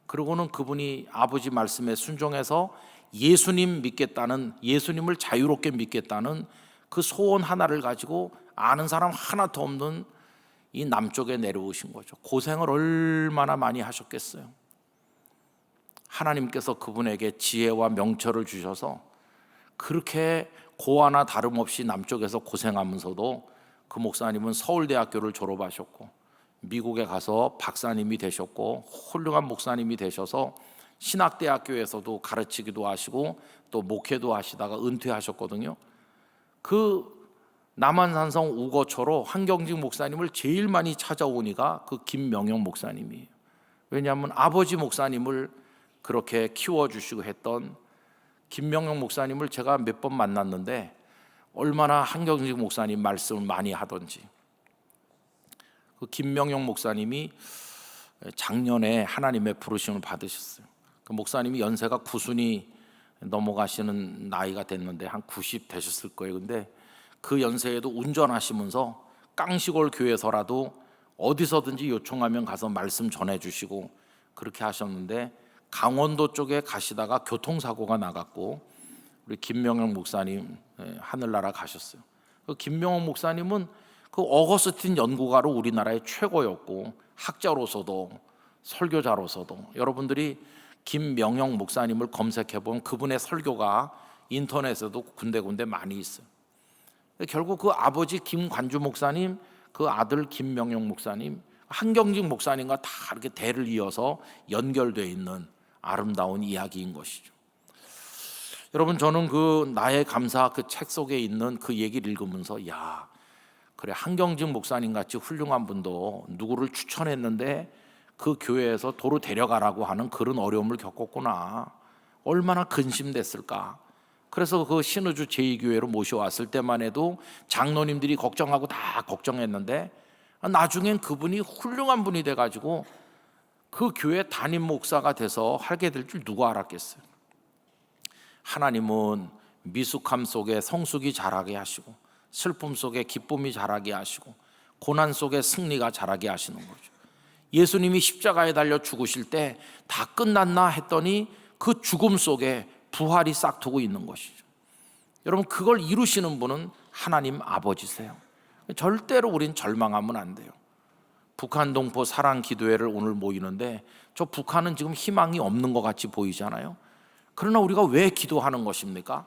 그러고는 그분이 아버지 말씀에 순종해서 예수님 믿겠다는, 예수님을 자유롭게 믿겠다는 그 소원 하나를 가지고 아는 사람 하나도 없는 이 남쪽에 내려오신 거죠. 고생을 얼마나 많이 하셨겠어요. 하나님께서 그분에게 지혜와 명철을 주셔서 그렇게 고아나 다름없이 남쪽에서 고생하면서도 그 목사님은 서울대학교를 졸업하셨고 미국에 가서 박사님이 되셨고 훌륭한 목사님이 되셔서 신학대학교에서도 가르치기도 하시고 또 목회도 하시다가 은퇴하셨거든요. 그 남한산성 우거초로 한경직 목사님을 제일 많이 찾아오니까 그 김명영 목사님이에요. 왜냐하면 아버지 목사님을 그렇게 키워주시고 했던 김명영 목사님을 제가 몇 번 만났는데 얼마나 한경직 목사님 말씀을 많이 하던지. 그 김명영 목사님이 작년에 하나님의 부르심을 받으셨어요. 그 목사님이 연세가 90이 넘어가시는 나이가 됐는데 한 90 되셨을 거예요. 근데 그 연세에도 운전하시면서 깡시골 교회에서라도 어디서든지 요청하면 가서 말씀 전해주시고 그렇게 하셨는데, 강원도 쪽에 가시다가 교통사고가 나갔고 우리 김명영 목사님 하늘나라 가셨어요. 그 김명영 목사님은 그 어거스틴 연구가로 우리나라의 최고였고 학자로서도 설교자로서도, 여러분들이 김명영 목사님을 검색해보면 그분의 설교가 인터넷에도 군데군데 많이 있어요. 결국 그 아버지 김관주 목사님, 그 아들 김명영 목사님, 한경직 목사님과 다 이렇게 대를 이어서 연결되어 있는 아름다운 이야기인 것이죠. 여러분, 저는 그 나의 감사 그 책 속에 있는 그 얘기를 읽으면서 야, 그래, 한경직 목사님 같이 훌륭한 분도 누구를 추천했는데 그 교회에서 도로 데려가라고 하는 그런 어려움을 겪었구나. 얼마나 근심됐을까. 그래서 그 신의주 제2교회로 모셔왔을 때만 해도 장로님들이 걱정하고 다 걱정했는데 나중엔 그분이 훌륭한 분이 돼가지고 그 교회 담임 목사가 돼서 하게 될 줄 누가 알았겠어요. 하나님은 미숙함 속에 성숙이 자라게 하시고 슬픔 속에 기쁨이 자라게 하시고 고난 속에 승리가 자라게 하시는 거죠. 예수님이 십자가에 달려 죽으실 때 다 끝났나 했더니 그 죽음 속에 부활이 싹트고 있는 것이죠. 여러분, 그걸 이루시는 분은 하나님 아버지세요. 절대로 우린 절망하면 안 돼요. 북한 동포 사랑 기도회를 오늘 모이는데 저 북한은 지금 희망이 없는 것 같이 보이잖아요. 그러나 우리가 왜 기도하는 것입니까?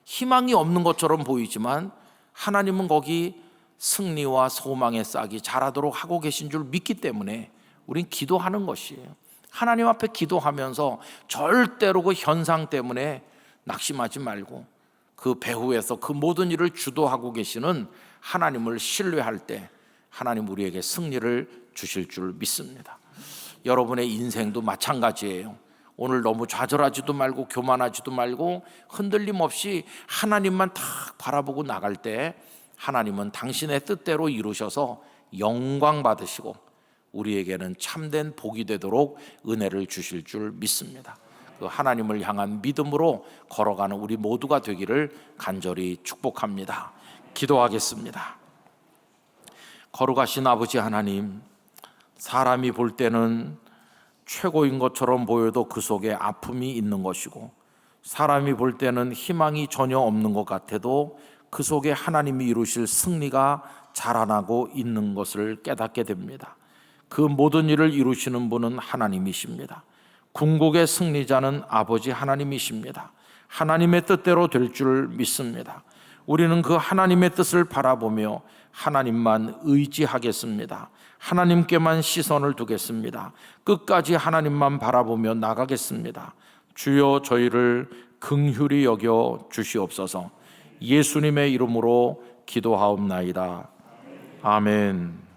희망이 없는 것처럼 보이지만 하나님은 거기 승리와 소망의 싹이 자라도록 하고 계신 줄 믿기 때문에 우린 기도하는 것이에요. 하나님 앞에 기도하면서 절대로 그 현상 때문에 낙심하지 말고 그 배후에서 그 모든 일을 주도하고 계시는 하나님을 신뢰할 때 하나님 우리에게 승리를 주실 줄 믿습니다. 여러분의 인생도 마찬가지예요. 오늘 너무 좌절하지도 말고 교만하지도 말고 흔들림 없이 하나님만 탁 바라보고 나갈 때 하나님은 당신의 뜻대로 이루셔서 영광 받으시고 우리에게는 참된 복이 되도록 은혜를 주실 줄 믿습니다. 그 하나님을 향한 믿음으로 걸어가는 우리 모두가 되기를 간절히 축복합니다. 기도하겠습니다. 거룩하신 아버지 하나님, 사람이 볼 때는 최고인 것처럼 보여도 그 속에 아픔이 있는 것이고, 사람이 볼 때는 희망이 전혀 없는 것 같아도 그 속에 하나님이 이루실 승리가 자라나고 있는 것을 깨닫게 됩니다. 그 모든 일을 이루시는 분은 하나님이십니다. 궁극의 승리자는 아버지 하나님이십니다. 하나님의 뜻대로 될 줄 믿습니다. 우리는 그 하나님의 뜻을 바라보며 하나님만 의지하겠습니다. 하나님께만 시선을 두겠습니다. 끝까지 하나님만 바라보며 나가겠습니다. 주여, 저희를 긍휼히 여겨 주시옵소서. 예수님의 이름으로 기도하옵나이다. 아멘.